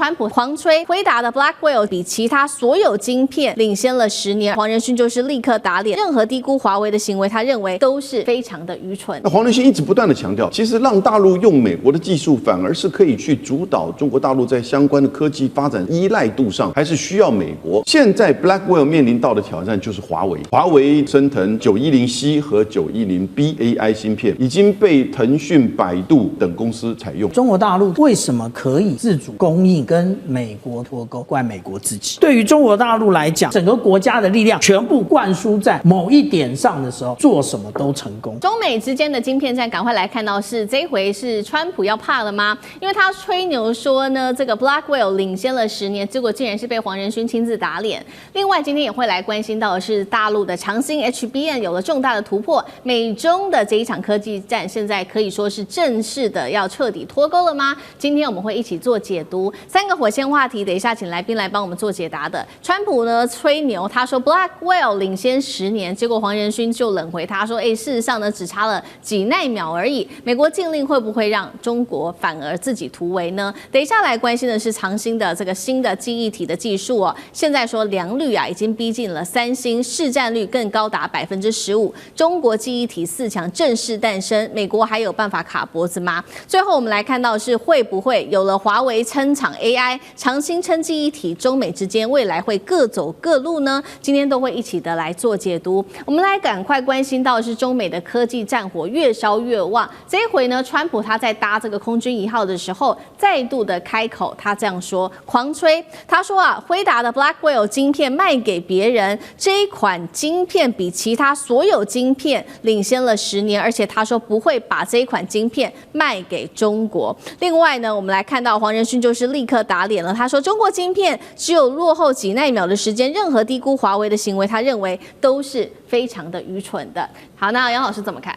川普狂吹辉达的 Blackwell 比其他所有晶片领先了10年，黄仁勋就是立刻打脸，任何低估华为的行为，他认为都是非常的愚蠢。那黄仁勋一直不断的强调，其实让大陆用美国的技术，反而是可以去主导中国大陆在相关的科技发展依赖度上，还是需要美国。现在 Blackwell 面临到的挑战就是华为，华为升腾910C 和910B AI 芯片已经被腾讯、百度等公司采用。中国大陆为什么可以自主供应，跟美国脱钩？怪美国自己。对于中国大陆来讲，整个国家的力量全部灌输在某一点上的时候，做什么都成功。中美之间的晶片战，赶快来看到是这一回是川普要怕了吗？因为他吹牛说呢，这个 Blackwell 领先了10年，结果竟然是被黄仁勋亲自打脸。另外，今天也会来关心到的是大陆的长兴 HBM 有了重大的突破，美中的这一场科技战，现在可以说是正式的要彻底脱钩了吗？今天我们会一起做解读3个火线话题，等一下请来宾来帮我们做解答的。川普呢吹牛，他说 Blackwell 领先10年，结果黄仁勋就冷回他说，事实上呢只差了几奈秒而已。美国禁令会不会让中国反而自己突围呢？等一下来关心的是长兴的这个新的记忆体的技术哦，现在说良率已经逼近了3星，市占率更高达15%。中国记忆体4强正式诞生，美国还有办法卡脖子吗？最后我们来看到是会不会有了华为撑场 AI， 长兴撑记忆体，中美之间未来会各走各路呢？今天都会一起的来做解读。我们来赶快关心到的是中美的科技战火越烧越旺。这一回呢，川普他在搭这个空军1号的时候，再度的开口，他这样说，狂吹。他说辉达的 Blackwell 晶片卖给别人，这一款晶片比其他所有晶片领先了10年，而且他说不会把这一款晶片卖给中国。另外呢，我们来看到黄仁勋就是立刻打脸了，他说中国晶片只有落后几奈秒的时间，任何低估华为的行为，他认为都是非常的愚蠢的。好，那杨老师怎么看？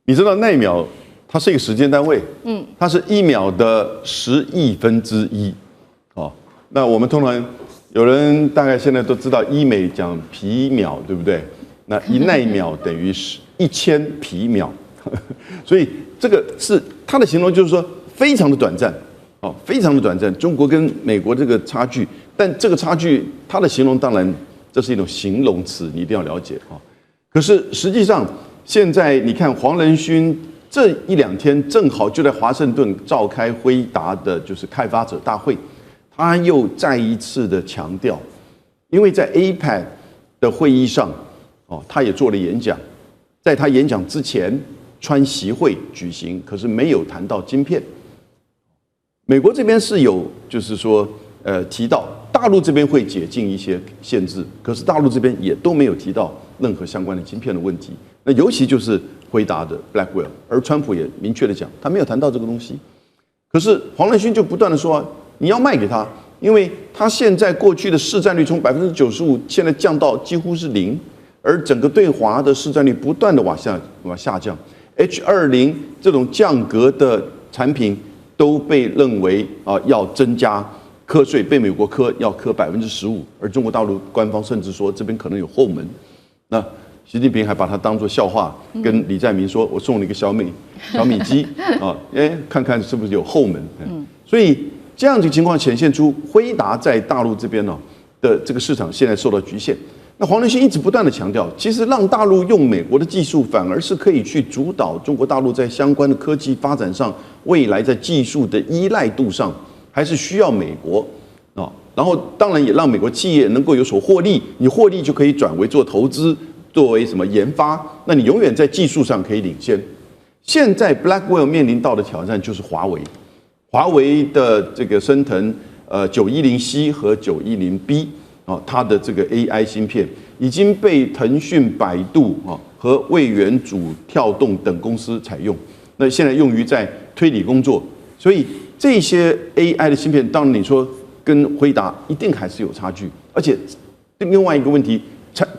你知道奈秒它是一个时间单位，它是1秒的10亿分之一，那我们通常有人大概现在都知道医美讲皮秒，对不对？那1奈秒等于1000皮秒，所以这个是它的形容，就是说非常的短暂，非常的短暂。中国跟美国这个差距，但这个差距它的形容当然这是一种形容词，你一定要了解啊。可是实际上现在你看黄仁勋这1、2天正好就在华盛顿召开辉达的就是开发者大会。他又再一次的强调，因为在 APEC 的会议上，他也做了演讲，在他演讲之前，川习会举行，可是没有谈到晶片。美国这边是有，就是说，提到大陆这边会解禁一些限制，可是大陆这边也都没有提到任何相关的晶片的问题。那尤其就是辉达的 Blackwell， 而川普也明确的讲，他没有谈到这个东西。可是黄仁勋就不断的说，你要卖给他，因为他现在过去的市占率从95%现在降到几乎是0%，而整个对华的市占率不断的往下降。H20这种降格的产品都被认为要增加课税，被美国要课15%，而中国大陆官方甚至说这边可能有后门。那习近平还把它当作笑话，跟李在明说：“我送了一个小米机看看是不是有后门。”所以。这样的情况显现出辉达在大陆这边的这个市场现在受到局限。那黄仁勋一直不断的强调，其实让大陆用美国的技术，反而是可以去主导中国大陆在相关的科技发展上，未来在技术的依赖度上，还是需要美国然后当然也让美国企业能够有所获利，你获利就可以转为做投资，作为什么研发，那你永远在技术上可以领先。现在 Blackwell 面临到的挑战就是华为。华为的这个升腾910C 和910B 它的这个 AI 芯片已经被腾讯、百度和位元组、跳动等公司采用。那现在用于在推理工作，所以这些 AI 的芯片，当然你说跟辉达一定还是有差距，而且另外一个问题，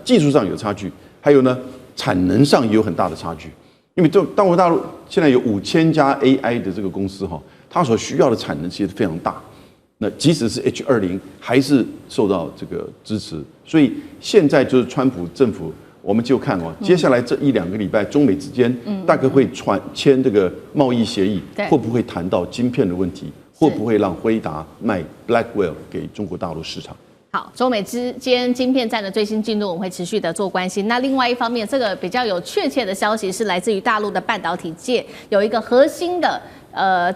技术上有差距，还有呢产能上也有很大的差距。因为中国大陆现在有5000家 AI 的这个公司它所需要的产能其实非常大，那即使是 H20还是受到这个支持，所以现在就是川普政府，我们就看接下来这1、2个礼拜，中美之间大概会签这个贸易协议，会不会谈到晶片的问题？会不会让辉达卖 Blackwell 给中国大陆市场？好，中美之间晶片战的最新进度，我们会持续的做关心。那另外一方面，这个比较有确切的消息是来自于大陆的半导体界有一个核心的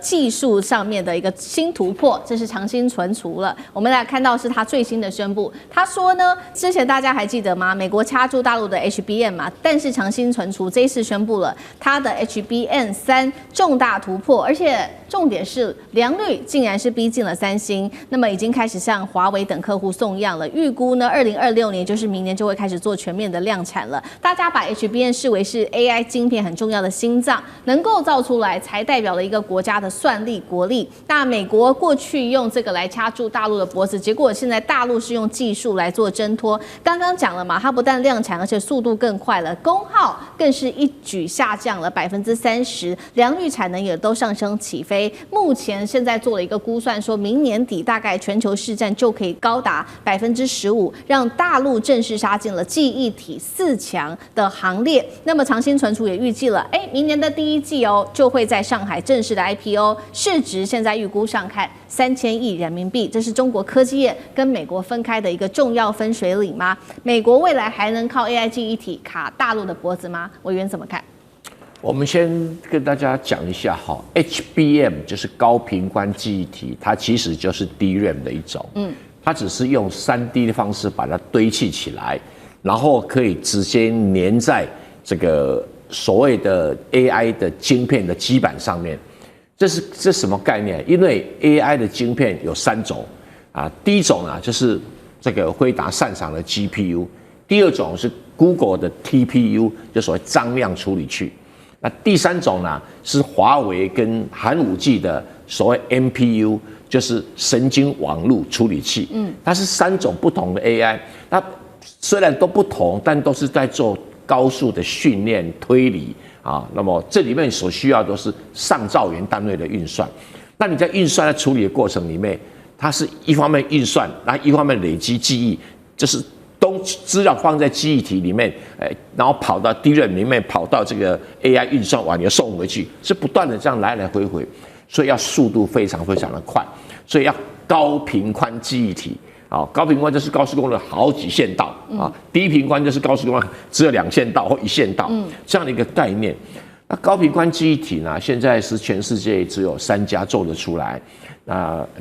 技术上面的一个新突破，这是长兴存储了。我们来看到是他最新的宣布，他说呢，之前大家还记得吗？美国掐住大陆的 HBM 嘛，但是长兴存储这一次宣布了它的 HBM3重大突破，而且重点是良率竟然是逼近了三星，那么已经开始向华为等客户送样了。预估呢，2026年就是明年就会开始做全面的量产了。大家把 HBM 视为是 AI 晶片很重要的心脏，能够造出来才代表了一个国家的算力国力。那美国过去用这个来掐住大陆的脖子，结果现在大陆是用技术来做挣脱。刚刚讲了嘛，它不但量产，而且速度更快了，功耗更是一举下降了30%，良率产能也都上升起飞。目前现在做了一个估算，说明年底大概全球市占就可以高达15%，让大陆正式杀进了记忆体4强的行列。那么长兴存储也预计了，明年的第一季就会在上海正式的 IPO， 市值现在预估上看3000亿人民币，这是中国科技业跟美国分开的一个重要分水岭吗？美国未来还能靠 AI 记忆体卡大陆的脖子吗？委员怎么看？我们先跟大家讲一下哈 ，HBM 就是高频宽记忆体，它其实就是 DRAM 的一种，它只是用3D 的方式把它堆砌起来，然后可以直接粘在这个所谓的 AI 的晶片的基板上面。这什么概念？因为 AI 的晶片有3种啊，第一种啊就是这个辉达擅长的 GPU， 第二种是 Google 的 TPU， 就所谓张量处理器。那第3种呢是华为跟寒武纪的所谓 MPU， 就是神经网络处理器。它是3种不同的 AI， 那虽然都不同，但都是在做高速的训练推理啊。那么这里面所需要都是上兆元单位的运算。那你在运算的处理的过程里面，它是一方面运算，然后一方面累积记忆，就是资料放在记忆体里面，然后跑到 DRAM 里面，跑到这个 AI 运算完又送回去，是不断的这样来来回回，所以要速度非常非常的快，所以要高频宽记忆体。高频宽就是高速公路好几线道啊，低频宽就是高速公路只有2线道或1线道，这样的一个概念。那高频宽记忆体呢，现在是全世界只有3家做得出来，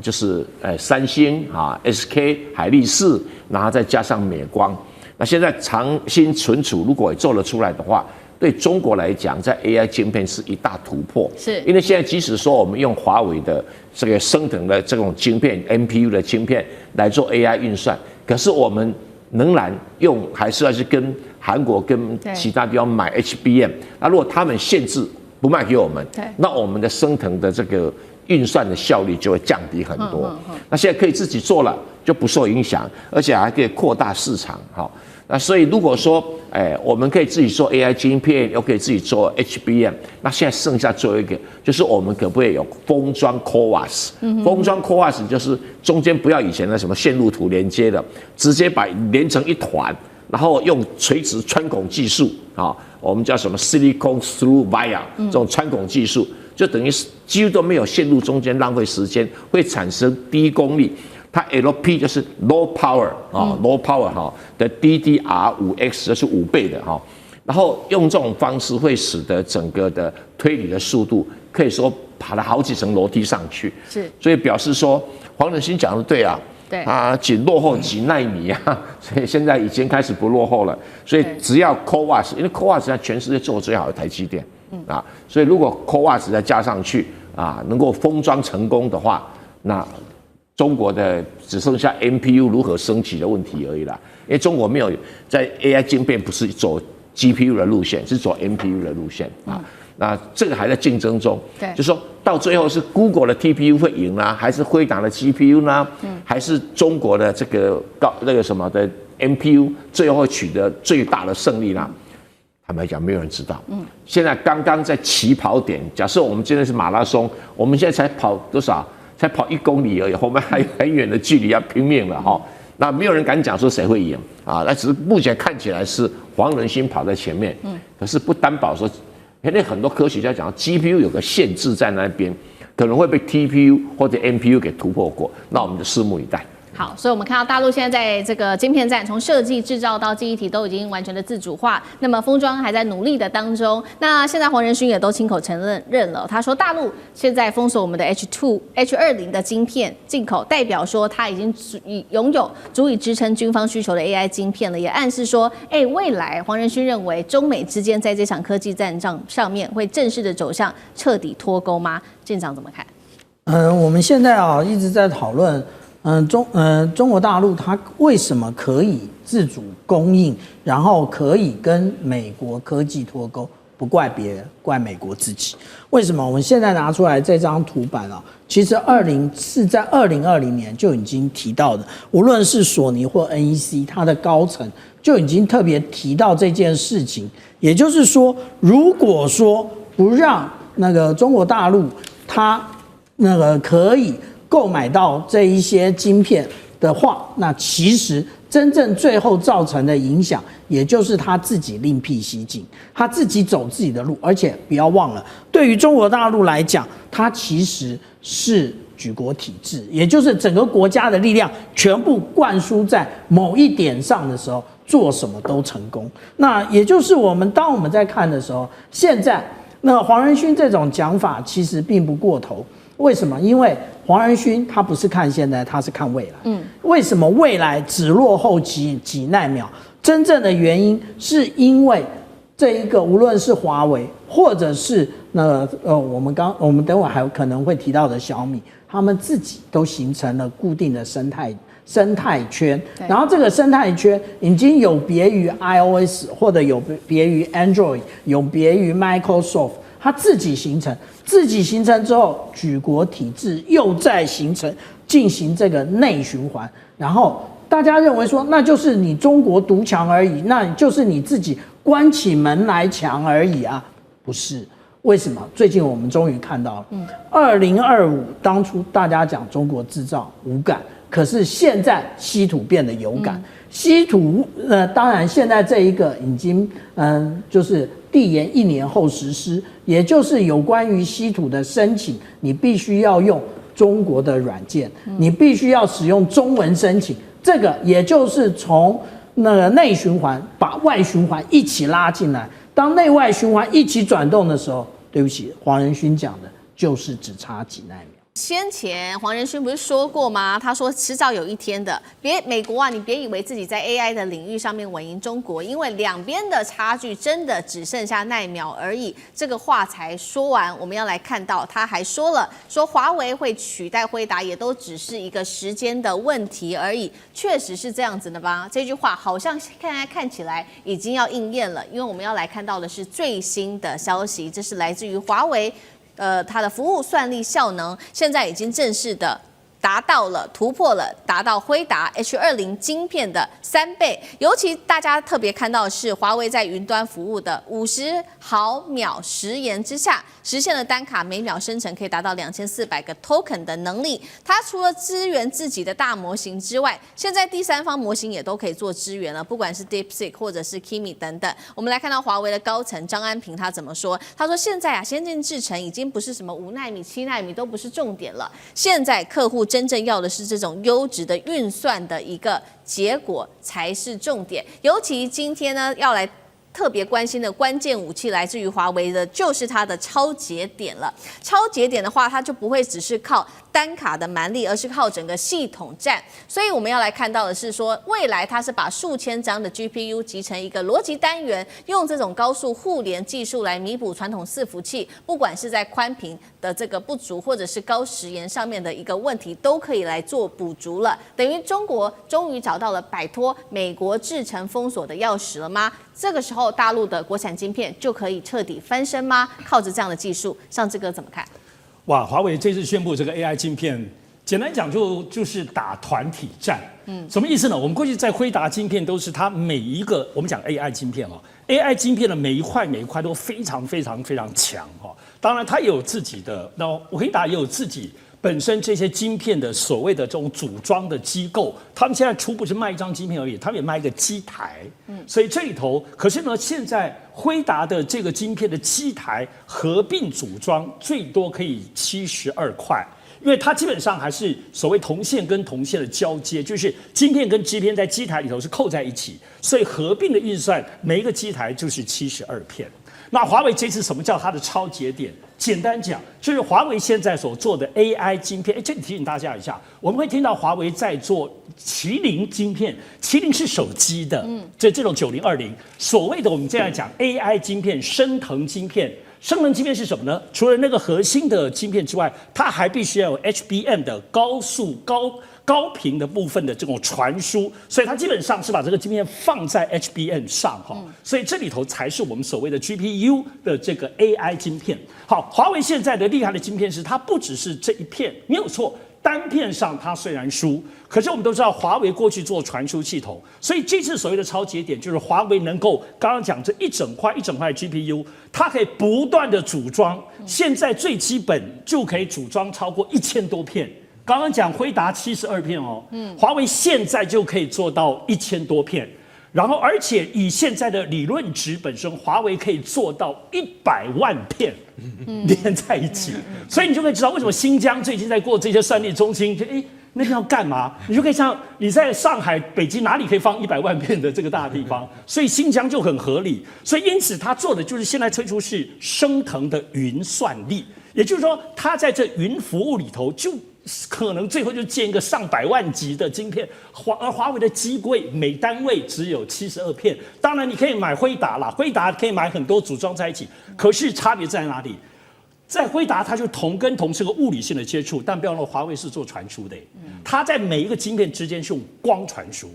就是三星啊、SK、海力士，然后再加上美光。那现在长兴存储如果也做得出来的话，对中国来讲，在 AI 晶片是一大突破。是因为现在即使说我们用华为的这个升等的这种晶片 MPU 的晶片来做 AI 运算，可是我们仍然还是要去跟韩国跟其他地方买 HBM。那如果他们限制不卖给我们，那我们的升腾的这个运算的效率就会降低很多。那现在可以自己做了，就不受影响，而且还可以扩大市场。那所以如果说，我们可以自己做 AI 晶片，又可以自己做 HBM， 那现在剩下最后一个，就是我们可不可以有封装 CoWoS？封装 CoWoS 就是中间不要以前的什么线路图连接的，直接把连成一团，然后用垂直穿孔技术啊，我们叫什么 Silicon Through Via 这种穿孔技术，就等于几乎都没有线路中间浪费时间，会产生低功率。它 LP 就是 low power low power 的 DDR5X 就是5倍的然后用这种方式会使得整个的推理的速度可以说爬了好几层楼梯上去。是，所以表示说黄仁勋讲的对啊，对仅落后几奈米啊，所以现在已经开始不落后了。所以只要 CoWoS， 因为 CoWoS 在全世界做的最好的台积电所以如果 CoWoS 再加上去能够封装成功的话，那中国的只剩下 MPU 如何升级的问题而已啦，因为中国没有在 AI 晶片不是走 GPU 的路线，是走 MPU 的路线那这个还在竞争中，就是说到最后是 Google 的 TPU 会赢呢，还是辉达的 GPU 呢？还是中国的这个什么的 MPU 最后会取得最大的胜利呢？坦白讲，没有人知道。现在刚刚在起跑点，假设我们今天是马拉松，我们现在才跑多少？才跑1公里而已，后面还有很远的距离要拼命了那没有人敢讲说谁会赢那只是目前看起来是黄仁勋跑在前面，可是不担保说，因为很多科学家讲 GPU 有个限制在那边，可能会被 TPU 或者 NPU 给突破过，那我们就拭目以待。好，所以我们看到大陆现在在这个晶片战，从设计、制造到记忆体都已经完全的自主化。那么封装还在努力的当中。那现在黄仁勋也都亲口承认了，他说大陆现在封锁我们的 H20的晶片进口，代表说他已经拥有足以支撑军方需求的 AI 晶片了，也暗示说，未来黄仁勋认为中美之间在这场科技战上面会正式的走向彻底脱钩吗？舰长怎么看？我们现在一直在讨论。中国大陆它为什么可以自主供应，然后可以跟美国科技脱钩？不怪别人，怪美国自己。为什么？我们现在拿出来这张图版其实是在2020年就已经提到的，无论是索尼或 NEC， 它的高层就已经特别提到这件事情。也就是说，如果说不让那个中国大陆它可以购买到这一些晶片的话，那其实真正最后造成的影响，也就是他自己另辟蹊径，他自己走自己的路。而且不要忘了，对于中国大陆来讲，它其实是举国体制，也就是整个国家的力量全部灌输在某一点上的时候，做什么都成功。那也就是当我们在看的时候，现在黄仁勋这种讲法其实并不过头。为什么？因为黄仁勋他不是看现在，他是看未来。为什么未来只落后几奈秒？真正的原因是因为这一个，无论是华为，或者是我们等会还有可能会提到的小米，他们自己都形成了固定的生态圈。然后这个生态圈已经有别于 iOS， 或者有别于 Android， 有别于 Microsoft。它自己形成之后，举国体制又再进行这个内循环，然后大家认为说，那就是你中国独强而已，那就是你自己关起门来强而已啊，不是？为什么？最近我们终于看到了，2025当初大家讲中国制造无感，可是现在稀土变得有感。稀土当然现在这一个已经就是递延1年后实施，也就是有关于稀土的申请，你必须要用中国的软件，你必须要使用中文申请。这个也就是从内循环把外循环一起拉进来，当内外循环一起转动的时候，对不起，黄仁勋讲的就是只差几奈秒。先前黄仁勋不是说过吗？他说迟早有一天的，美国你别以为自己在 AI 的领域上面稳赢中国，因为两边的差距真的只剩下奈秒而已。这个话才说完，我们要来看到他还说华为会取代辉达，也都只是一个时间的问题而已。确实是这样子的吧？这句话好像现在看起来已经要应验了，因为我们要来看到的是最新的消息，这是来自于华为。它的服务算力效能现在已经正式的突破了，达到辉达 H20 晶片的3倍。尤其大家特别看到的是，华为在云端服务的50毫秒时延之下，实现了单卡每秒生成可以达到2400个 token 的能力。它除了支援自己的大模型之外，现在第三方模型也都可以做支援了，不管是 DeepSeek 或者是 Kimi 等等。我们来看到华为的高层张安平他怎么说？他说现在先进制程已经不是什么5奈米、7奈米都不是重点了，现在客户真正要的是这种优质的运算的一个结果才是重点。尤其今天呢，要来特别关心的关键武器来自于华为的，就是它的超节点了。超节点的话，它就不会只是靠单卡的蛮力，而是靠整个系统战。所以我们要来看到的是说，未来它是把数千张的 GPU 集成一个逻辑单元，用这种高速互联技术来弥补传统伺服器，不管是在宽频的这个不足，或者是高时延上面的一个问题，都可以来做补足了。等于中国终于找到了摆脱美国制程封锁的钥匙了吗？这个时候，大陆的国产晶片就可以彻底翻身吗？靠着这样的技术，上志哥怎么看？哇，华为这次宣布这个 AI 晶片，简单讲就是打团体战。什么意思呢？我们过去在辉达晶片都是它每一个，我们讲 AI 晶片AI 晶片的每一块都非常非常非常强当然它也有自己的，那辉达也有自己本身这些晶片的所谓的这种组装的机构，他们现在初步是卖一张晶片而已，他们也卖一个机台。所以这里头，可是呢，现在辉达的这个晶片的机台合并组装最多可以72块。因为它基本上还是所谓铜线跟铜线的交接，就是晶片跟晶片在机台里头是扣在一起，所以合并的运算每一个机台就是72片。那华为这次什么叫它的超节点？简单讲，就是华为现在所做的 AI 晶片。这里提醒大家一下，我们会听到华为在做麒麟晶片，麒麟是手机的，这种9020，所谓的我们现在讲 AI 晶片、升腾晶片。升腾晶片是什么呢？除了那个核心的晶片之外，它还必须要有 HBM 的高速高频的部分的这种传输，所以它基本上是把这个晶片放在 HBM 上哈，所以这里头才是我们所谓的 GPU 的这个 AI 晶片。好，华为现在的厉害的晶片是它不只是这一片，没有错。单片上它虽然输，可是我们都知道华为过去做传输系统，所以这次所谓的超节点就是华为能够刚刚讲这一整块的 GPU， 它可以不断的组装，现在最基本就可以组装超过1000多片。刚刚讲辉达72片哦，华为现在就可以做到1000多片。然后，而且以现在的理论值本身，华为可以做到100万片连在一起，所以你就可以知道为什么新疆最近在过这些算力中心，那要干嘛？你就可以像你在上海、北京哪里可以放100万片的这个大地方，所以新疆就很合理。所以因此，他做的就是现在推出是升腾的云算力，也就是说，他在这云服务里头就。可能最后就建一个上百万级的晶片，而华为的机柜每单位只有72片。当然，你可以买辉达啦，辉达可以买很多组装在一起。可是差别在哪里？在辉达，它就铜跟铜是个物理性的接触，但不要忘了华为是做传输的，它在每一个晶片之间是用光传输。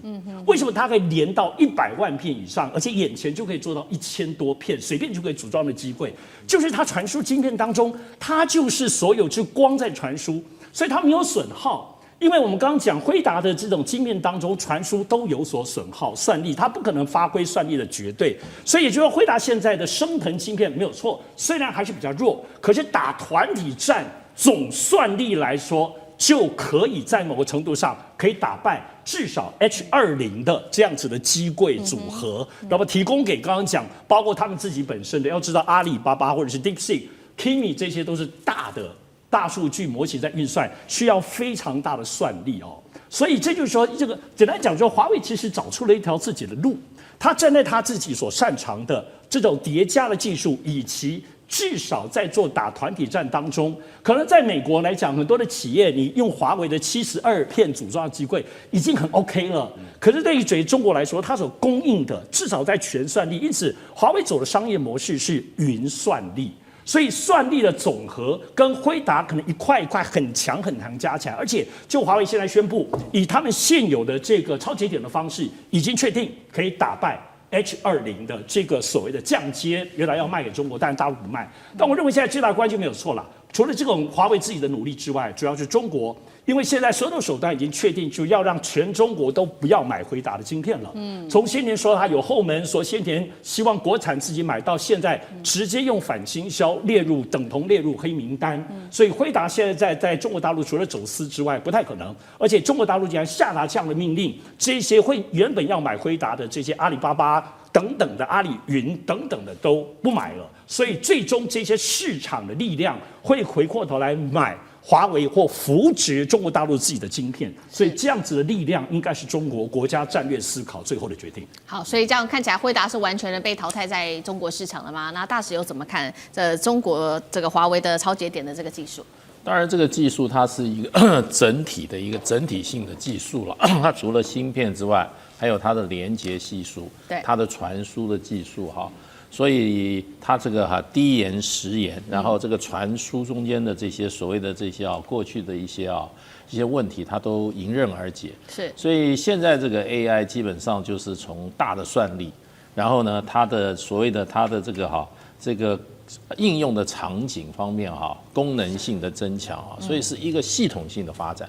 为什么它可以连到100万片以上，而且眼前就可以做到1000多片，随便就可以组装的机柜？就是它传输晶片当中，它就是所有就光在传输。所以它没有损耗，因为我们刚刚讲辉达的这种晶片当中传输都有所损耗，算力它不可能发挥算力的绝对，所以也就是说辉达现在的升腾晶片没有错，虽然还是比较弱，可是打团体战总算力来说，就可以在某个程度上可以打败至少 H20的这样子的机柜组合，那么提供给刚刚讲，包括他们自己本身的，要知道阿里巴巴或者是 DeepSeek、Kimi 这些都是大数据模型在运算，需要非常大的算力哦。所以这就是说，这个简单讲，就华为其实找出了一条自己的路，他站在他自己所擅长的这种叠加的技术，以及至少在做打团体战当中，可能在美国来讲，很多的企业你用华为的72片组装的机柜已经很 OK 了。可是对于中国来说，它所供应的至少在全算力，因此华为走的商业模式是云算力。所以算力的总和跟辉达可能一块一块很强加起来，而且就华为现在宣布，以他们现有的这个超节点的方式，已经确定可以打败 H20的这个所谓的降阶，原来要卖给中国，但大陆不卖。但我认为现在最大的关键没有错了，除了这种华为自己的努力之外，主要是中国。因为现在所有的手段已经确定，就要让全中国都不要买辉达的晶片了。从先前说它有后门，说先前希望国产自己买，到现在直接用反倾销等同列入黑名单。所以辉达现在中国大陆除了走私之外，不太可能。而且中国大陆竟然下达这样的命令，这些原本要买辉达的这些阿里巴巴等等的阿里云等等的都不买了。所以最终这些市场的力量会回过头来买华为或扶植中国大陆自己的晶片，所以这样子的力量应该是中国国家战略思考最后的决定。好，所以这样看起来辉达是完全的被淘汰在中国市场了吗？那大使又怎么看中国这个华为的超节点的这个技术？当然，这个技术它是一个整体性的技术了。它除了芯片之外，还有它的连接系数，它的传输的技术哈。所以它这个低延时延，然后这个传输中间的这些所谓的这些过去的一些问题，它都迎刃而解。是，所以现在这个 AI 基本上就是从大的算力，然后呢，它的所谓的它的这个应用的场景方面功能性的增强所以是一个系统性的发展。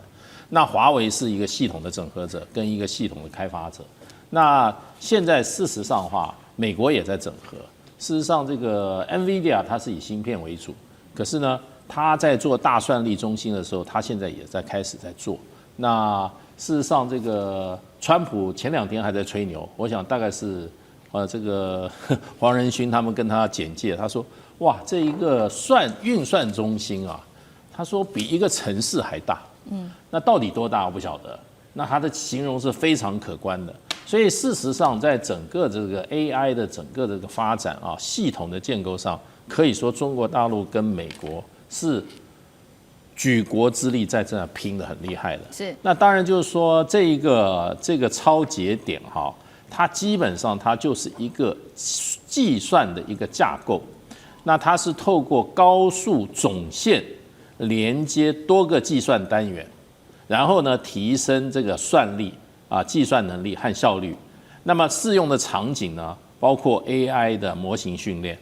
那华为是一个系统的整合者跟一个系统的开发者。那现在事实上的话，美国也在整合。事实上，这个 NVIDIA 它是以芯片为主，可是呢，他在做大算力中心的时候，他现在也在开始在做。那事实上，这个川普前2天还在吹牛，我想大概是这个黄仁勋他们跟他简介，他说哇，这一个运算中心啊，他说比一个城市还大。那到底多大我不晓得。那他的形容是非常可观的。所以事实上，在整个这个 AI 的整个这个发展啊，系统的建构上，可以说中国大陆跟美国是举国之力在这拼得很厉害的。是。那当然就是说这个超节点哈，它基本上它就是一个计算的一个架构。那它是透过高速总线连接多个计算单元，然后呢提升这个算力啊、计算能力和效率。那么适用的场景呢，包括 AI 的模型训练、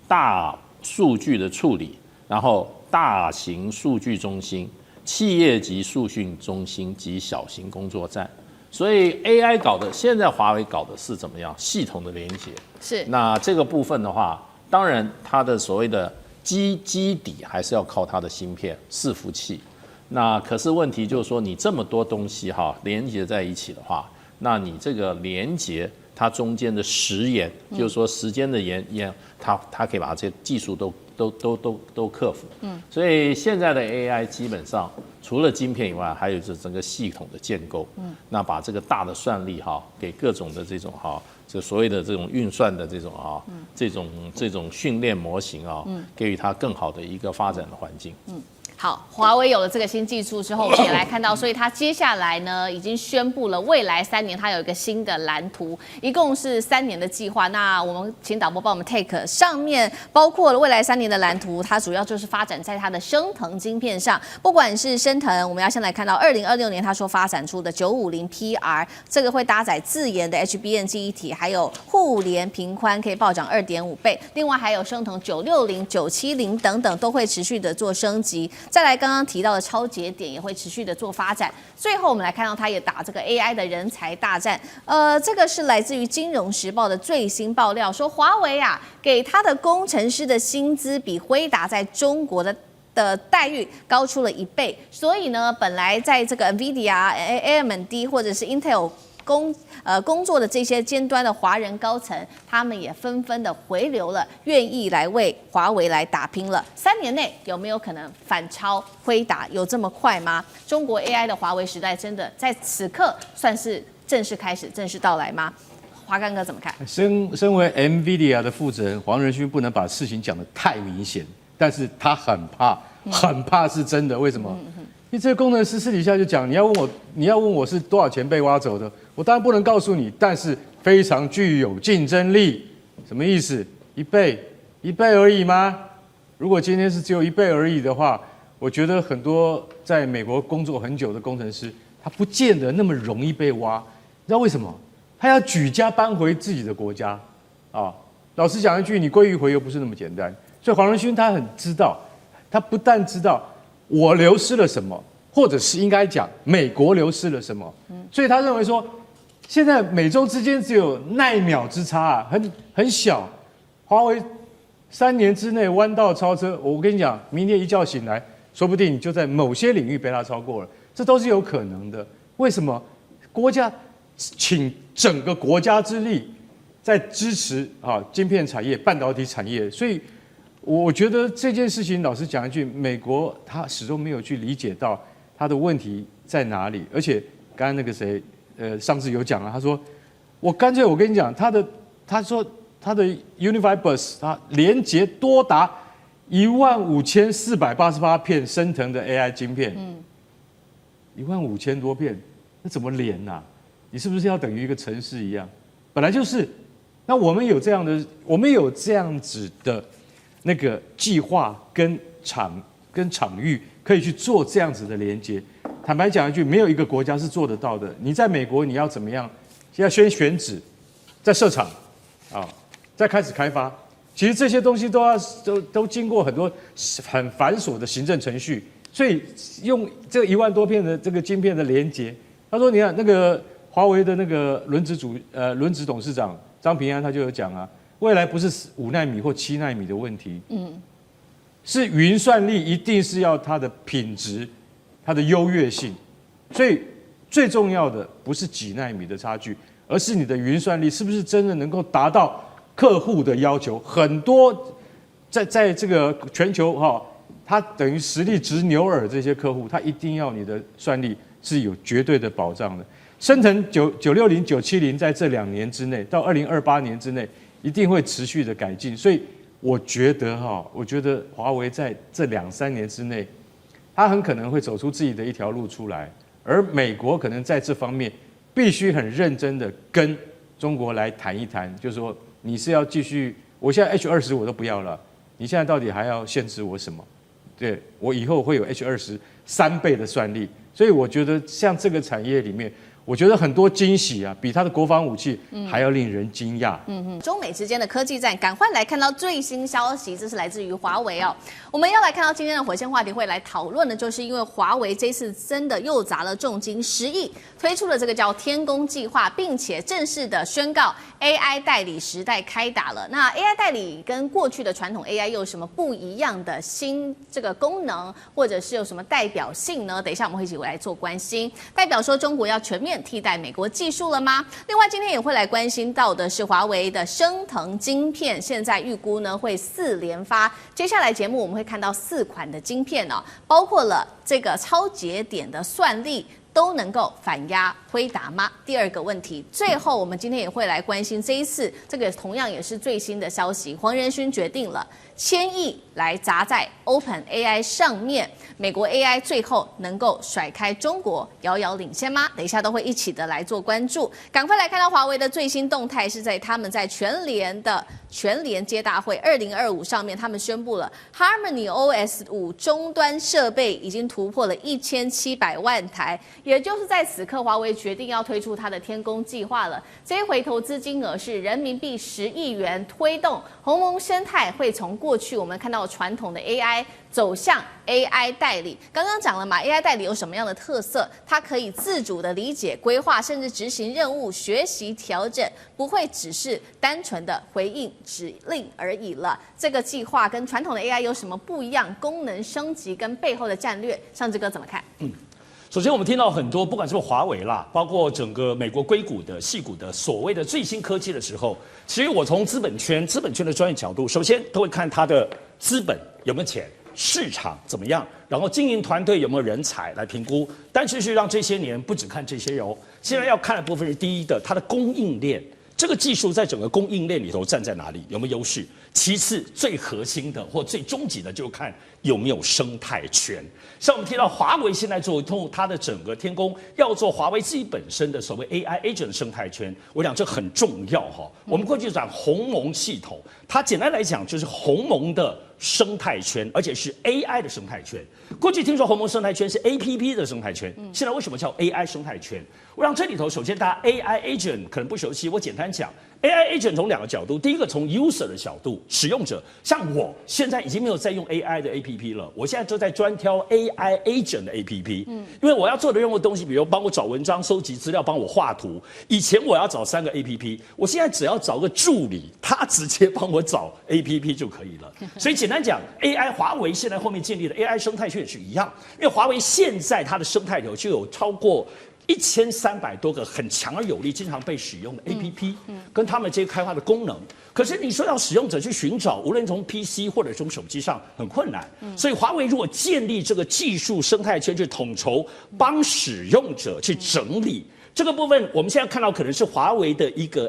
大数据的处理，然后大型数据中心、企业级数据中心及小型工作站。所以 AI 搞的，现在华为搞的是怎么样？系统的连接。是。那这个部分的话，当然它的所谓的基底还是要靠它的芯片伺服器。那可是问题就是说，你这么多东西连接在一起的话，那你这个连接它中间的时延，就是说时间的延，它可以把这技术都克服。所以现在的 AI 基本上除了晶片以外，还有这整个系统的建构。那把这个大的算力给各种的这种这所谓的这种运算的这种这种训练模型给予它更好的一个发展的环境。好，华为有了这个新技术之后，我们也来看到，所以它接下来呢，已经宣布了未来3年它有一个新的蓝图，一共是3年的计划。那我们请导播帮我们 take 上面包括了未来3年的蓝图，它主要就是发展在它的升腾晶片上，不管是升腾，我们要先来看到2026年它说发展出的950PR， 这个会搭载自研的 HBM 记忆体，还有互联频宽可以暴涨2.5倍，另外还有升腾960、970等等都会持续的做升级。再来刚刚提到的超节点也会持续的做发展。最后我们来看到它也打这个 AI 的人才大战。这个是来自于《金融时报》的最新爆料，说华为给他的工程师的薪资比辉达在中国的待遇高出了1倍。所以呢，本来在这个 NVIDIA、AMD 或者是 Intel工作的这些尖端的华人高层，他们也纷纷的回流了，愿意来为华为来打拼了。3年内有没有可能反超辉达？有这么快吗？中国 AI 的华为时代真的在此刻算是正式开始、正式到来吗？华干哥怎么看？身为 NVIDIA 的负责人黄仁勋不能把事情讲得太明显，但是他很怕是真的。为什么？因为这个工程师私底下就讲，你要问我是多少钱被挖走的，我当然不能告诉你，但是非常具有竞争力。什么意思？1倍而已吗？如果今天是只有1倍而已的话，我觉得很多在美国工作很久的工程师，他不见得那么容易被挖。你知道为什么？他要举家搬回自己的国家啊！老实讲一句，你归于回又不是那么简单。所以黄仁勋他很知道，他不但知道我流失了什么，或者是应该讲美国流失了什么，所以他认为说，现在美洲之间只有奈秒之差很小。华为3年之内弯道超车，我跟你讲，明天一觉醒来，说不定你就在某些领域被他超过了，这都是有可能的。为什么？国家请整个国家之力在支持晶片产业、半导体产业，所以我觉得这件事情，老实讲一句，美国他始终没有去理解到他的问题在哪里。而且刚刚那个谁，上次有讲了，他说，我跟你讲，他说他的 Unified Bus 它连接多达15488片升腾的 AI 晶片，15000多片，那怎么连啊？你是不是要等于一个城市一样？本来就是。那我们有这样子的那个计划跟场域，可以去做这样子的连接。坦白讲一句，没有一个国家是做得到的。你在美国，你要怎么样？要先选址，再设厂，再开始开发。其实这些东西都经过很多很繁琐的行政程序。所以用这1万多片的这个晶片的连接，他说，你看那个华为的那个轮值董事长张平安他就有讲啊，未来不是5奈米或7奈米的问题，是云算力一定是要它的品质、它的优越性，所以最重要的不是几奈米的差距，而是你的云算力是不是真的能够达到客户的要求。很多在这个全球它等于实力直牛耳这些客户，他一定要你的算力是有绝对的保障的。升腾960、970在这2年之内，到2028年之内，一定会持续的改进。所以我觉得华为在这2、3年之内，它很可能会走出自己的一条路出来。而美国可能在这方面必须很认真的跟中国来谈一谈，就是说你是要继续，我现在 H20我都不要了，你现在到底还要限制我什么？对，我以后会有 H20 3倍的算力，所以我觉得像这个产业里面，我觉得很多惊喜啊，比它的国防武器还要令人惊讶。中美之间的科技战，赶快来看到最新消息，这是来自于华为哦。我们要来看到今天的火线话题会来讨论的，就是因为华为这次真的又砸了重金10亿，推出了这个叫天宫计划，并且正式的宣告 AI 代理时代开打了。那 AI 代理跟过去的传统 AI 又有什么不一样的新这个功能，或者是有什么代表性呢？等一下我们会一起来做关心。代表说中国要全面替代美国技术了吗？另外今天也会来关心到的是华为的升腾晶片，现在预估呢会4连发。接下来节目我们会看到4款的晶片哦，包括了这个超节点的算力都能够反压辉达吗？第二个问题，最后我们今天也会来关心这一次，这个同样也是最新的消息，黄仁勋决定了1000亿来砸在 OpenAI 上面，美国 AI 最后能够甩开中国，遥遥领先吗？等一下都会一起的来做关注。赶快来看到华为的最新动态，是在他们在全联接大会2025上面，他们宣布了 Harmony OS 5终端设备已经突破了1700万台，也就是在此刻，华为决定要推出它的天宫计划了。这一回投资金额是人民币10亿元，推动鸿蒙生态会从过去我们看到传统的 AI 走向 AI 代理。刚刚讲了嘛 ，AI 代理有什么样的特色？它可以自主的理解、规划，甚至执行任务、学习、调整，不会只是单纯的回应指令而已了。这个计划跟传统的 AI 有什么不一样？功能升级跟背后的战略，上志哥怎么看？首先，我们听到很多，不管是不是华为啦，包括整个美国硅谷的、矽谷的所谓的最新科技的时候，其实我从资本圈的专业角度，首先都会看它的资本有没有钱，市场怎么样，然后经营团队有没有人才来评估。但是让这些年不只看这些哦，现在要看的部分是第一的，它的供应链。这个技术在整个供应链里头站在哪里，有没有优势？其次，最核心的或最终极的，就看有没有生态圈。像我们提到华为现在做它的整个天宫，要做华为自己本身的所谓 AI agent 生态圈，我想这很重要哈。我们过去讲鸿蒙系统，它简单来讲就是鸿蒙的生态圈，而且是 AI 的生态圈。过去听说鸿蒙生态圈是 APP 的生态圈，现在为什么叫 AI 生态圈？我想这里头首先大家 AI agent 可能不熟悉，我简单讲 AI agent 从2个角度，第一个从 user 的角度，使用者，像我现在已经没有在用 AI 的 APP 了，我现在就在专挑 AI agent 的 APP，因为我要做的任务东西，比如帮我找文章、收集资料、帮我画图，以前我要找3个 APP， 我现在只要找个助理，他直接帮我找 APP 就可以了。所以简单讲 ，AI 华为现在后面建立的 AI 生态圈也是一样，因为华为现在它的生态里头就有超过1300多个很强而有力、经常被使用的 APP，跟他们这些开发的功能。可是你说要使用者去寻找，无论从 PC 或者从手机上很困难。所以华为如果建立这个技术生态圈，去统筹帮使用者去整理这个部分，我们现在看到可能是华为的一个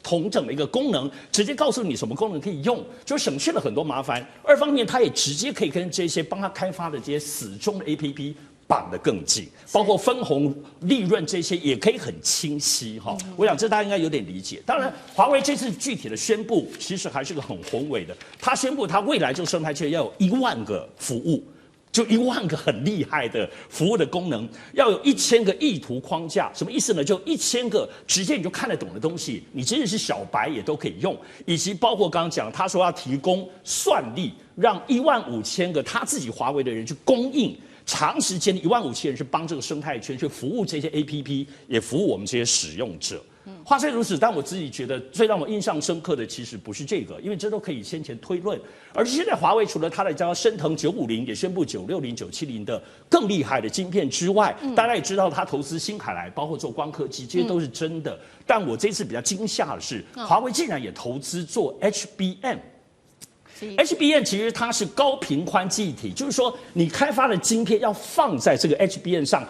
统整的一个功能，直接告诉你什么功能可以用，就省去了很多麻烦。2方面，它也直接可以跟这些帮他开发的这些死忠的 APP。绑得更紧，包括分红、利润这些也可以很清晰哈。我想这大家应该有点理解。当然，华为这次具体的宣布，其实还是个很宏伟的。他宣布他未来这个生态圈要有1万个服务，就1万个很厉害的服务的功能，要有1000个意图框架。什么意思呢？就1000个直接你就看得懂的东西，你即使是小白也都可以用，以及包括刚刚讲，他说要提供算力，让15000个他自己华为的人去供应。长时间15000人是帮这个生态圈去服务这些 APP， 也服务我们这些使用者。话虽如此，但我自己觉得最让我印象深刻的其实不是这个，因为这都可以先前推论。而是现在华为除了它的叫升腾950，也宣布960、970的更厉害的晶片之外，大家也知道它投资新海来，包括做光刻机，这些都是真的。但我这次比较惊吓的是，华为竟然也投资做 HBM。HBM 其实它是高频宽记忆体，就是说你开发的晶片要放在这个 HBM 上，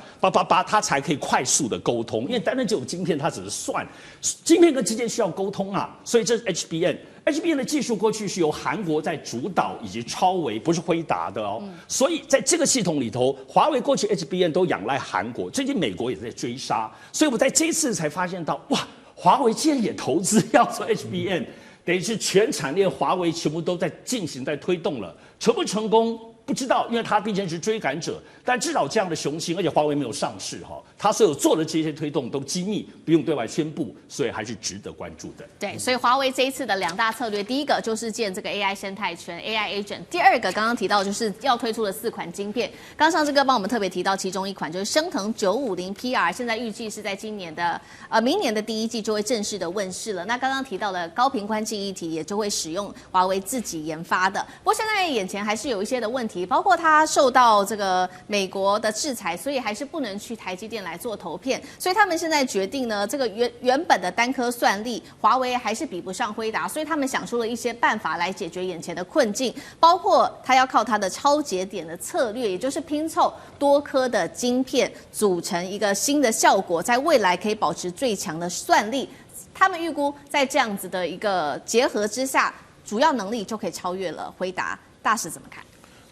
它才可以快速的沟通。因为单单只有晶片，它只是算，晶片跟之间需要沟通啊，所以这是 HBM。HBM 的技术过去是由韩国在主导以及超微，不是辉达的哦。所以在这个系统里头，华为过去 HBM 都仰赖韩国，最近美国也在追杀，所以我在这一次才发现到，哇，华为竟然也投资要做 HBM。等于是全产业华为全部都在进行在推动了，成不成功不知道，因为它毕竟是追赶者，但至少这样的雄心，而且华为没有上市哈，它所有做的这些推动都机密，不用对外宣布，所以还是值得关注的。对，所以华为这一次的2大策略，第一个就是建这个 AI 生态圈 AI Agent， 第二个刚刚提到就是要推出的4款晶片，刚上志哥帮我们特别提到其中一款就是升腾950 PR， 现在预计是在明年的第1季就会正式的问世了。那刚刚提到的高频宽记忆体也就会使用华为自己研发的，不过现在眼前还是有一些的问题，包括它受到这个美国的制裁，所以还是不能去台积电来做投片，所以他们现在决定呢，这个原本的单颗算力，华为还是比不上辉达，所以他们想出了一些办法来解决眼前的困境，包括它要靠它的超节点的策略，也就是拼凑多颗的晶片组成一个新的效果，在未来可以保持最强的算力。他们预估在这样子的一个结合之下，主要能力就可以超越了辉达。大使怎么看？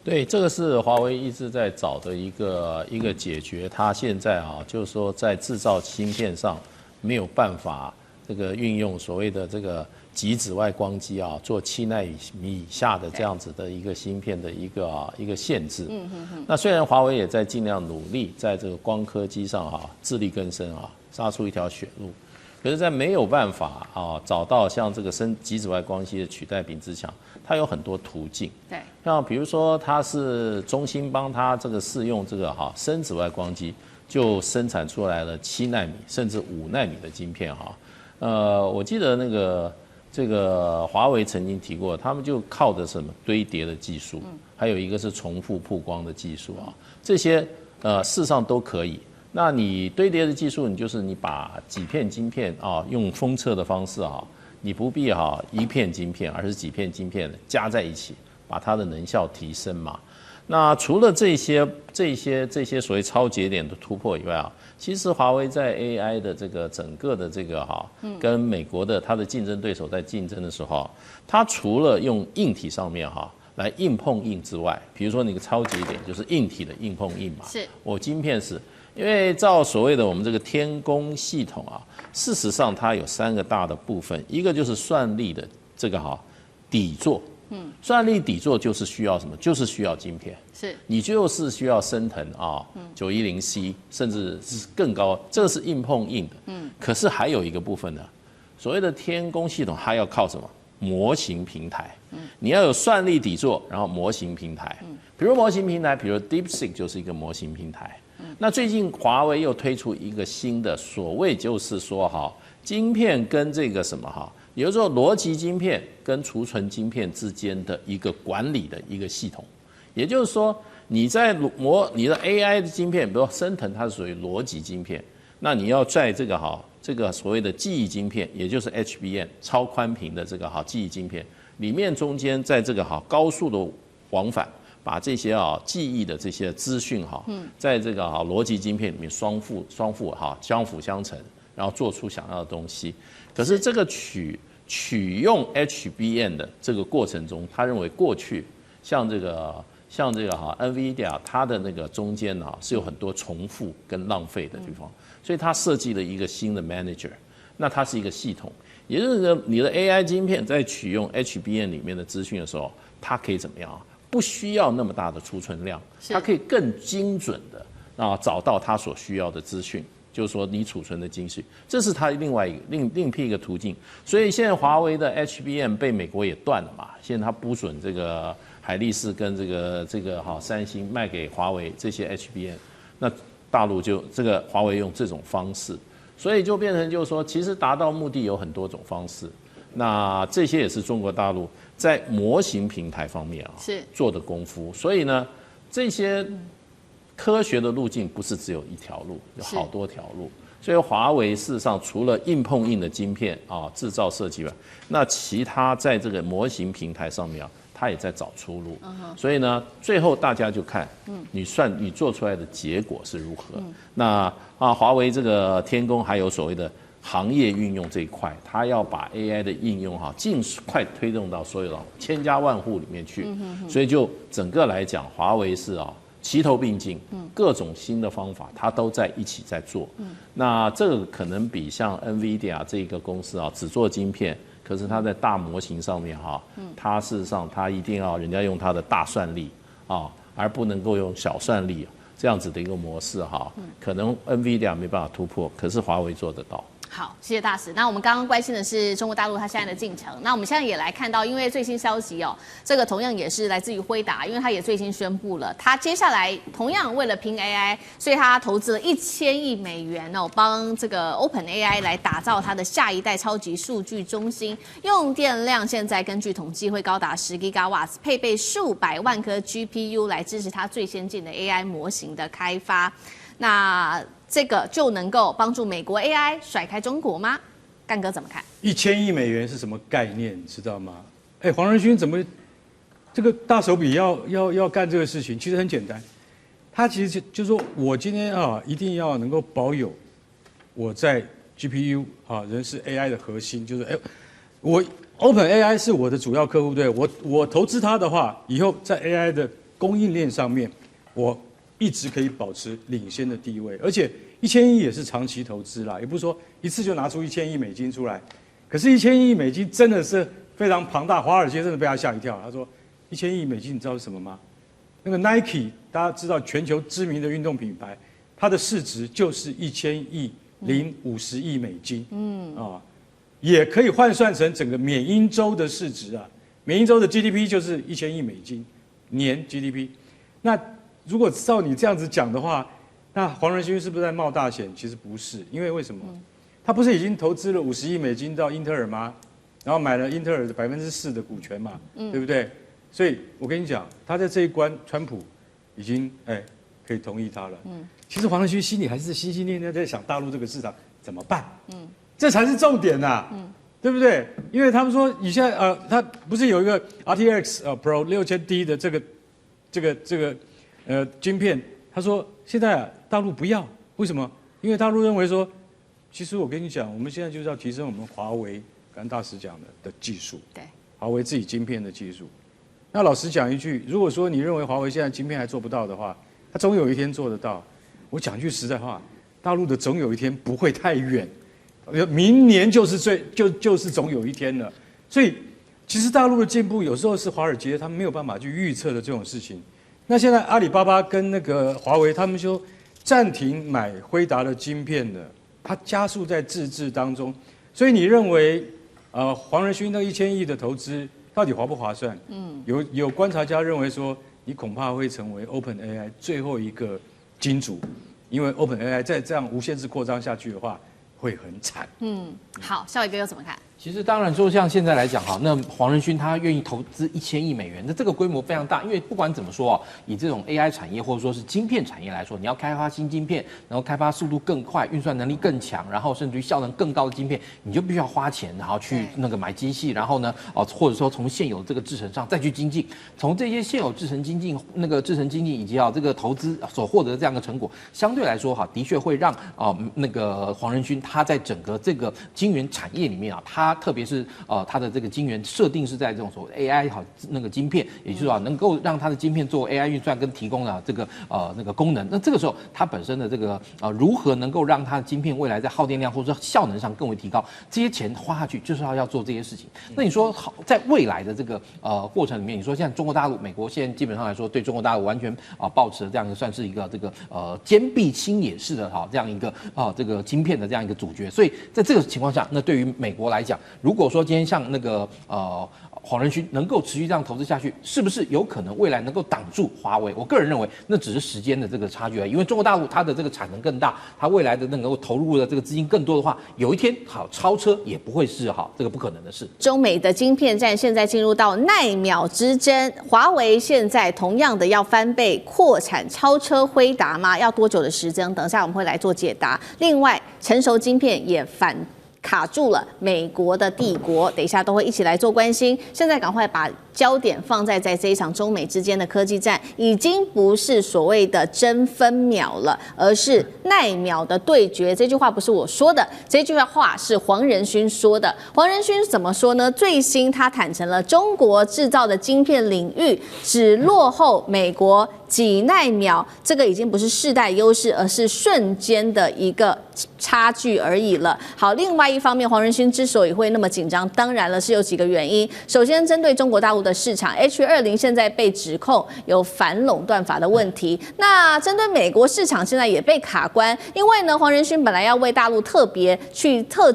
对，这个是华为一直在找的一个解决，它现在就是说在制造芯片上没有办法这个运用所谓的这个极紫外光机做7奈米以下的这样子的一个芯片的一个限制。那虽然华为也在尽量努力在这个光刻机上自力更生杀出一条血路，可是，在没有办法找到像这个极紫外光机的取代品之前，它有很多途径。对，像比如说，它是中兴帮它这个试用这个深紫外光机，就生产出来了7奈米甚至5奈米的晶片我记得这个华为曾经提过，他们就靠着什么堆叠的技术，还有一个是重复曝光的技术这些事实上都可以。那你堆叠的技术，你就是你把几片晶片用封测的方式你不必一片晶片，而是几片晶片加在一起，把它的能效提升嘛。那除了这些所谓超节点的突破以外其实华为在 AI 的这个整个的这个跟美国的它的竞争对手在竞争的时候，它除了用硬体上面来硬碰硬之外，比如说那个超节点就是硬体的硬碰硬嘛。是，我晶片是。因为照所谓的我们这个天宫系统事实上它有3个大的部分，一个就是算力的这个底座，算力底座就是需要什么？就是需要晶片，是你就是需要升腾910C，甚至是更高，这个是硬碰硬的。可是还有一个部分呢，所谓的天宫系统它要靠什么？模型平台，你要有算力底座，然后模型平台，比如模型平台，比如 DeepSeek 就是一个模型平台。那最近华为又推出一个新的，所谓就是说晶片跟这个什么也就是说逻辑晶片跟储存晶片之间的一个管理的一个系统，也就是说你在你的 AI 的晶片，比如说升腾它是属于逻辑晶片，那你要在这个所谓的记忆晶片，也就是 HBM 超宽频的这个记忆晶片里面，中间在这个高速的往返。把这些记忆的这些资讯在这个逻辑晶片里面相辅相成，然后做出想要的东西。可是这个取用 HBM 的这个过程中，他认为过去像这个 NVIDIA 它的那个中间是有很多重复跟浪费的地方，所以他设计了一个新的 manager， 那它是一个系统，也就是你的 AI 晶片在取用 HBM 里面的资讯的时候，它可以怎么样不需要那么大的储存量，它可以更精准的找到它所需要的资讯，就是说你储存的精细，这是它另外一个另辟一个途径。所以现在华为的 HBM 被美国也断了嘛，现在它不准这个海力士跟这个三星卖给华为这些 HBM， 那大陆就这个华为用这种方式，所以就变成就是说，其实达到目的有很多种方式。那这些也是中国大陆在模型平台方面是做的功夫。所以呢，这些科学的路径不是只有一条路，有好多条路。所以华为事实上除了硬碰硬的晶片制造设计外，那其他在这个模型平台上面它也在找出路。所以呢，最后大家就看你做出来的结果是如何。那华为这个天宫还有所谓的行业运用这一块，它要把 AI 的应用尽快推动到所有的千家万户里面去。所以就整个来讲，华为是齐头并进，各种新的方法它都在一起在做。那这个可能比像 NVIDIA 这个公司只做晶片，可是它在大模型上面它事实上它一定要人家用它的大算力而不能够用小算力这样子的一个模式可能 NVIDIA 没办法突破，可是华为做得到。好，谢谢大使。那我们刚刚关心的是中国大陆它现在的进程。那我们现在也来看到，因为最新消息这个同样也是来自于辉达，因为它也最新宣布了，它接下来同样为了拼 AI， 所以它投资了1000亿美元帮这个 OpenAI 来打造它的下一代超级数据中心，用电量现在根据统计会高达10 gigawatts， 配备数百万颗 GPU 来支持它最先进的 AI 模型的开发。那这个就能够帮助美国 AI 甩开中国吗？干哥怎么看？1000亿美元是什么概念？你知道吗？黄仁勋怎么这个大手笔要干这个事情？其实很简单，他其实就是说我今天一定要能够保有我在 GPU 人是 AI 的核心，就是我 OpenAI 是我的主要客户，对我投资它的话，以后在 AI 的供应链上面，我一直可以保持领先的地位，而且1000亿也是长期投资啦，也不是说一次就拿出1000亿美金出来。可是1000亿美金真的是非常庞大，华尔街真的被他吓一跳。他说1000亿美金你知道是什么吗？那个 Nike 大家知道全球知名的运动品牌，它的市值就是1000亿零50亿美金，也可以换算成整个缅因州的市值啊。缅因州的 GDP 就是1000亿美金年 GDP， 那如果照你这样子讲的话，那黄仁勋是不是在冒大险？其实不是，因为为什么？他不是已经投资了50亿美金到英特尔吗？然后买了英特尔的4%的股权嘛，对不对？所以我跟你讲，他在这一关，川普已经可以同意他了。其实黄仁勋心里还是心心念念在想大陆这个市场怎么办？这才是重点呐，对不对？因为他们说你现在他不是有一个 RTX Pro 6000D 的这个晶片，他说现在大陆不要，为什么？因为大陆认为说，其实我跟你讲，我们现在就是要提升我们华为，刚大使讲的技术，对，华为自己晶片的技术。那老实讲一句，如果说你认为华为现在晶片还做不到的话，它总有一天做得到。我讲句实在话，大陆的总有一天不会太远，明年就是就是总有一天了。所以其实大陆的进步有时候是华尔街他们没有办法去预测的这种事情。那现在阿里巴巴跟那个华为他们就暂停买辉达的晶片了，它加速在自制当中。所以你认为黄仁勋那1000亿的投资到底划不划算？有观察家认为说，你恐怕会成为 OpenAI 最后一个金主，因为 OpenAI 再这样无限制扩张下去的话，会很惨。好，孝伟哥又怎么看？其实当然说，像现在来讲哈，那黄仁勋他愿意投资1000亿美元，那这个规模非常大，因为不管怎么说以这种 AI 产业或者说是晶片产业来说，你要开发新晶片，然后开发速度更快、运算能力更强，然后甚至于效能更高的晶片，你就必须要花钱，然后去那个买机器，然后呢或者说从现有这个制程上再去精进，从这些现有制程精进、那个制程精进以及这个投资所获得的这样的成果，相对来说的确会让那个黄仁勋他在整个这个晶圆产业里面他特别是它的这个晶圆设定是在这种所谓 AI 那个晶片，也就是说能够让它的晶片做 AI 运算跟提供这个那个功能。那这个时候它本身的这个如何能够让它的晶片未来在耗电量或者说效能上更为提高，这些钱花下去就是要做这些事情。那你说好，在未来的这个过程里面，你说现在中国大陆、美国现在基本上来说对中国大陆完全抱持这样一个算是一个这个坚壁清野式的这样一个这个晶片的这样一个主角。所以在这个情况下，那对于美国来讲，讲，如果说今天像那个黄仁勋能够持续这样投资下去，是不是有可能未来能够挡住华为？我个人认为那只是时间的这个差距而已，因为中国大陆它的这个产能更大，它未来的能够投入的这个资金更多的话，有一天好超车也不会是这个不可能的事。中美的晶片战现在进入到奈秒之争，华为现在同样的要翻倍扩产超车辉达吗？要多久的时间？等一下我们会来做解答。另外，成熟晶片也卡住了美国的帝国，等一下都会一起来做关心。现在赶快把焦点放在这一场中美之间的科技战，已经不是所谓的争分秒了，而是奈秒的对决。这句话不是我说的，这句话是黄仁勋说的。黄仁勋怎么说呢？最新他坦诚了，中国制造的晶片领域只落后美国几奈秒，这个已经不是世代优势，而是瞬间的一个差距而已了。好，另外一方面，黄仁勋之所以会那么紧张，当然了是有几个原因。首先，针对中国大陆的市场 ，H20现在被指控有反垄断法的问题。那针对美国市场，现在也被卡关，因为呢，黄仁勋本来要为大陆特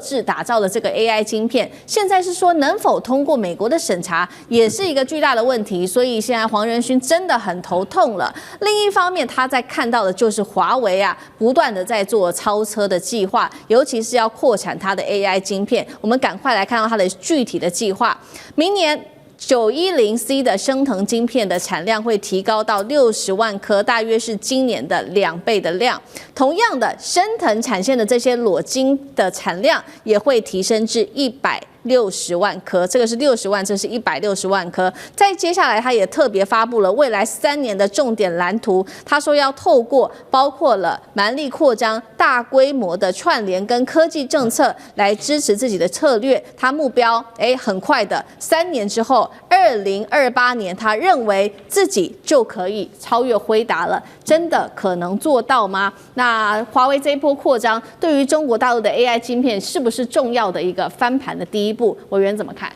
制打造的这个 AI 晶片，现在是说能否通过美国的审查，也是一个巨大的问题。所以现在黄仁勋真的很头痛了。另一方面，他在看到的就是华为不断的在做超车的计划，尤其是要扩产它的 AI 晶片。我们赶快来看到它的具体的计划。明年910C 的升腾晶片的产量会提高到60万颗，大约是今年的2倍的量。同样的，升腾产线的这些裸晶的产量也会提升至160万颗，这个是60万，这是160万颗。再接下来，他也特别发布了未来3年的重点蓝图。他说要透过包括了蛮力扩张、大规模的串联跟科技政策来支持自己的策略。他目标很快的3年之后，2028年，他认为自己就可以超越辉达了。真的可能做到吗？那华为这一波扩张，对于中国大陆的 AI 晶片是不是重要的一个翻盘的第一步？委员怎么看？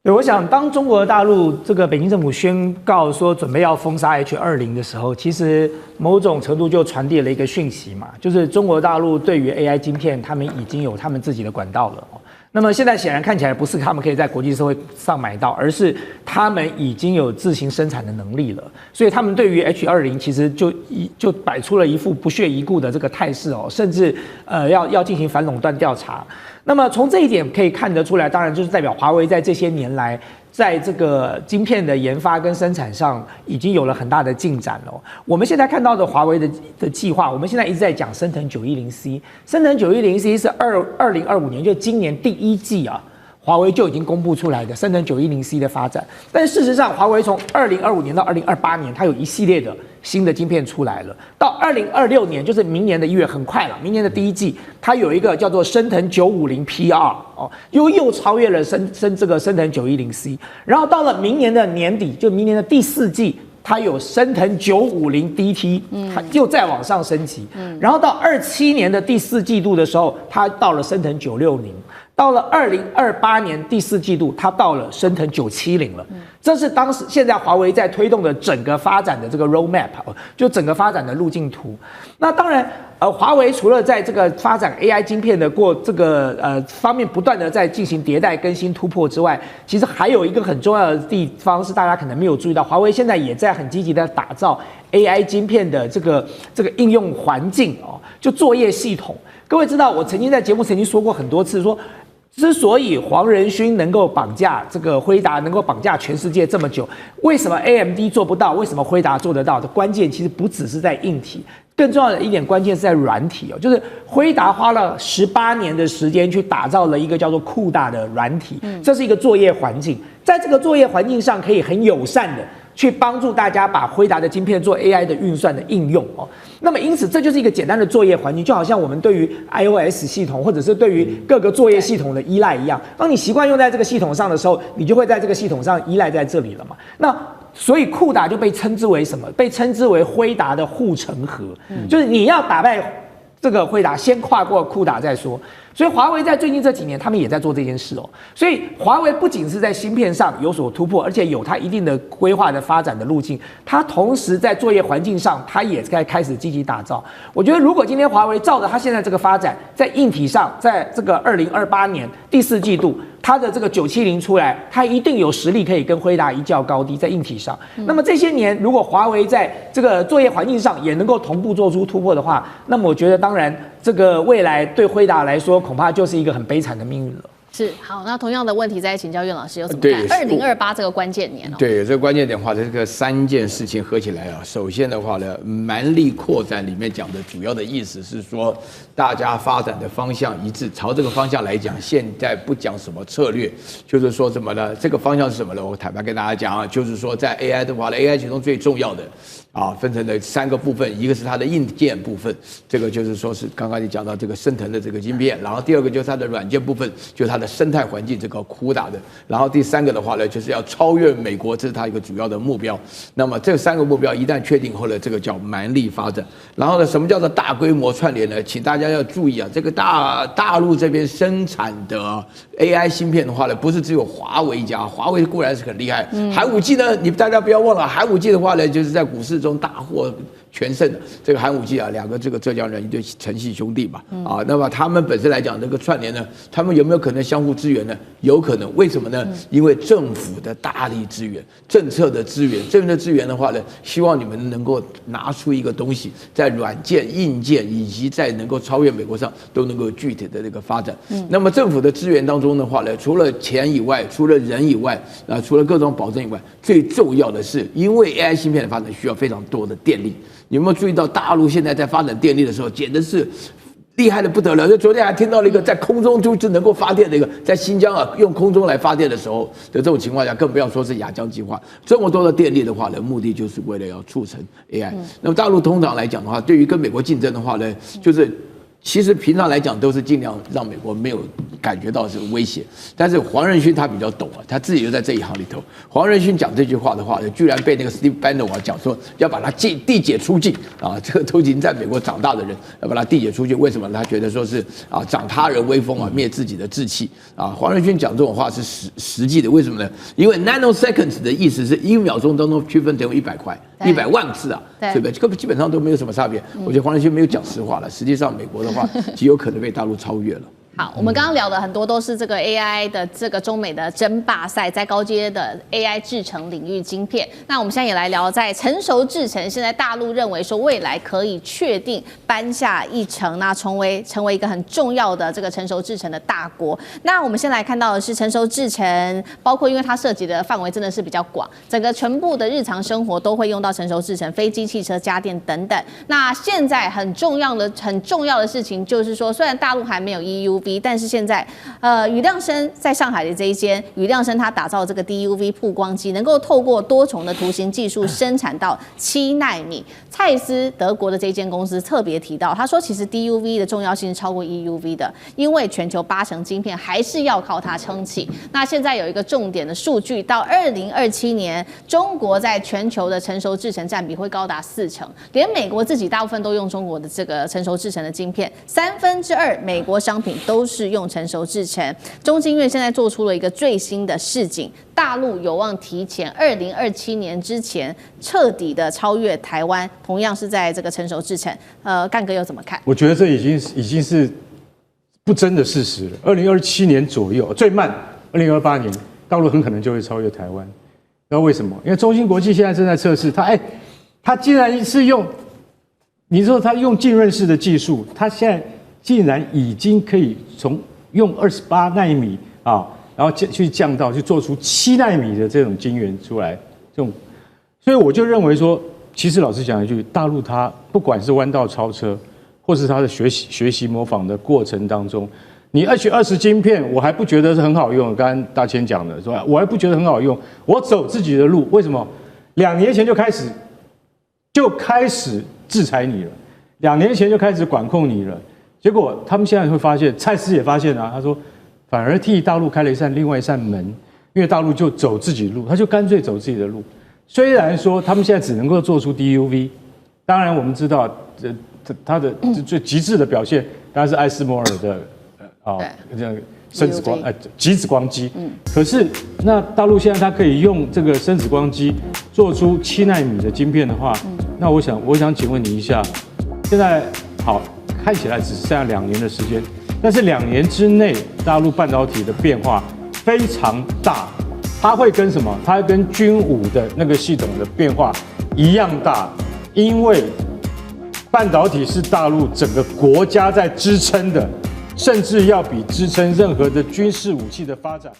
对，我想当中国大陆这个北京政府宣告说准备要封杀 H20的时候，其实某种程度就传递了一个讯息嘛，就是中国大陆对于 AI 晶片，他们已经有他们自己的管道了。那么现在显然看起来不是他们可以在国际社会上买到，而是他们已经有自行生产的能力了。所以他们对于 H20其实就摆出了一副不屑一顾的这个态势甚至要进行反垄断调查。那么从这一点可以看得出来，当然就是代表华为在这些年来，在这个晶片的研发跟生产上已经有了很大的进展了。我们现在看到的华为的计划，我们现在一直在讲升腾910C，升腾910C是2025年，就今年第1季华为就已经公布出来的升腾910C的发展。但事实上，华为从2025年到2028年，它有一系列的新的晶片出来了。到2026年，就是明年的1月，很快了，明年的第1季，它有一个叫做升腾950PR又超越了升腾910C。然后到了明年的年底，就明年的第4季，它有升腾950DT，它又再往上升级。然后到27年的第4季度的时候，它到了升腾960。到了2028年第4季度，它到了升腾970了。这是现在华为在推动的整个发展的这个 roadmap， 就整个发展的路径图。那当然，华为除了在这个发展 AI 晶片的方面不断的在进行迭代更新突破之外，其实还有一个很重要的地方是大家可能没有注意到，华为现在也在很积极的打造 AI 晶片的这个应用环境就作业系统。各位知道，我曾经在节目说过很多次说。之所以黄仁勋能够绑架这个辉达，能够绑架全世界这么久，为什么 AMD 做不到？为什么辉达做得到？的关键其实不只是在硬体，更重要的一点关键是在软体就是辉达花了18年的时间去打造了一个叫做CUDA的软体，这是一个作业环境，在这个作业环境上可以很友善的去帮助大家把辉达的晶片做 AI 的运算的应用那么因此这就是一个简单的作业环境，就好像我们对于 iOS 系统或者是对于各个作业系统的依赖一样，当你习惯用在这个系统上的时候，你就会在这个系统上依赖在这里了嘛。那所以CUDA就被称之为什么？被称之为辉达的护城河，就是你要打败这个辉达先跨过酷达再说。所以华为在最近这几年，他们也在做这件事哦。所以华为不仅是在芯片上有所突破，而且有它一定的规划的发展的路径，它同时在作业环境上，它也在开始积极打造。我觉得如果今天华为照着它现在这个发展，在硬体上，在这个2028年第4季度，它的这个970出来，它一定有实力可以跟辉达一较高低在硬体上。那么这些年，如果华为在这个作业环境上也能够同步做出突破的话，那么我觉得当然这个未来对辉达来说，恐怕就是一个很悲惨的命运了。是好，那同样的问题再请教苑老师有怎么看2028这个关键年哦？对，这个关键点的话，这个3件事情合起来啊，首先的话呢，蛮力扩展里面讲的主要的意思是说，大家发展的方向一致，朝这个方向来讲，现在不讲什么策略，就是说什么呢？这个方向是什么呢？我坦白跟大家讲啊，就是说在 AI 的话呢 ，AI 其中最重要的啊，分成了3个部分，一个是它的硬件部分，这个就是说是刚刚你讲到这个升腾的这个晶片，然后第二个就是它的软件部分，就是它的生态环境这个酷达的，然后第3个的话呢，就是要超越美国，这是它一个主要的目标。那么这3个目标一旦确定后呢，这个叫蛮力发展。然后呢，什么叫做大规模串联呢？请大家要注意啊，这个大陆这边生产的 AI 芯片的话呢，不是只有华为一家，华为固然是很厉害，寒武纪呢，大家不要忘了，寒武纪的话呢，就是在股市中大获全胜的这个寒武纪啊，2个这个浙江人，一对陈系兄弟嘛，啊，那么他们本身来讲，这个串联呢，他们有没有可能相互支援呢？有可能，为什么呢？因为政府的大力支援，政策的支援的话呢，希望你们能够拿出一个东西，在软件、硬件以及在能够超越美国上都能够具体的这个发展。那么政府的资源当中的话呢，除了钱以外，除了人以外，除了各种保证以外，最重要的是，因为 AI 芯片的发展需要非常多的电力。你有没有注意到大陆现在在发展电力的时候，简直是厉害的不得了？就昨天还听到了一个在空中就能够发电的一个，在新疆啊用空中来发电的时候的这种情况下，更不要说是亚江计划。这么多的电力的话呢，目的就是为了要促成 AI。那么大陆通常来讲的话，对于跟美国竞争的话呢，就是其实平常来讲都是尽量让美国没有感觉到是威胁，但是黄仁勋他比较懂啊，他自己就在这一行里头。黄仁勋讲这句话的话，居然被那个 Steve Bannon 讲说要把他递解出境啊，这个都已经在美国长大的人要把他递解出境，为什么？他觉得说是啊，长他人威风啊，灭自己的志气啊。黄仁勋讲这种话是实际的，为什么呢？因为 nanoseconds 的意思是1秒钟当中区分等于100块，100万次啊，对不对？根本基本上都没有什么差别。我觉得黄仁勋没有讲实话了，实际上美国的话极有可能被大陆超越了。好，我们刚刚聊的很多都是这个 AI 的这个中美的争霸赛，在高阶的 AI 制程领域晶片。那我们现在也来聊，在成熟制程，现在大陆认为说未来可以确定搬下一城，那成为一个很重要的这个成熟制程的大国。那我们先来看到的是成熟制程，包括因为它涉及的范围真的是比较广，整个全部的日常生活都会用到成熟制程，飞机、汽车、家电等等。那现在很重要的事情就是说，虽然大陆还没有 EUV。但是现在，宇亮生在上海的这一间宇亮生，它打造这个 DUV 曝光机，能够透过多重的图形技术生产到7奈米。蔡司德国的这间公司特别提到，他说其实 DUV 的重要性是超过 EUV 的，因为全球80%晶片还是要靠它撑起。那现在有一个重点的数据，到2027年，中国在全球的成熟制程占比会高达40%，连美国自己大部分都用中国的这个成熟制程的晶片，2/3美国商品都是用成熟制程。中经院现在做出了一个最新的示警，大陆有望提前2027年之前彻底的超越台湾，同样是在这个成熟制程。干哥又怎么看？我觉得这已经是不争的事实了。2027年左右，最慢2028年，大陆很可能就会超越台湾。知道为什么？因为中芯国际现在正在测试它竟然是用，你说它用浸润式的技术，它现在竟然已经可以从用28奈米啊，然后去降到去做出7奈米的这种晶圆出来，所以我就认为说，其实老实讲一句，大陆它不管是弯道超车，或是它的学习模仿的过程当中，你H20晶片我还不觉得是很好用，刚刚大千讲的是吧？我还不觉得很好用，我走自己的路，为什么？2年前就开始制裁你了，2年前就开始管控你了。结果他们现在会发现，蔡司也发现啊，他说反而替大陆开了另外一扇门，因为大陆就走自己的路，他就干脆走自己的路。虽然说他们现在只能够做出 DUV， 当然我们知道它的最极致的表现当然是艾斯摩尔的这样深紫光极紫光机。可是那大陆现在它可以用这个深紫光机做出7奈米的晶片的话，那我想请问你一下，现在好看起来只剩下2年的时间，但是2年之内大陆半导体的变化非常大，它会跟什么？它会跟军武的那个系统的变化一样大，因为半导体是大陆整个国家在支撑的，甚至要比支撑任何的军事武器的发展。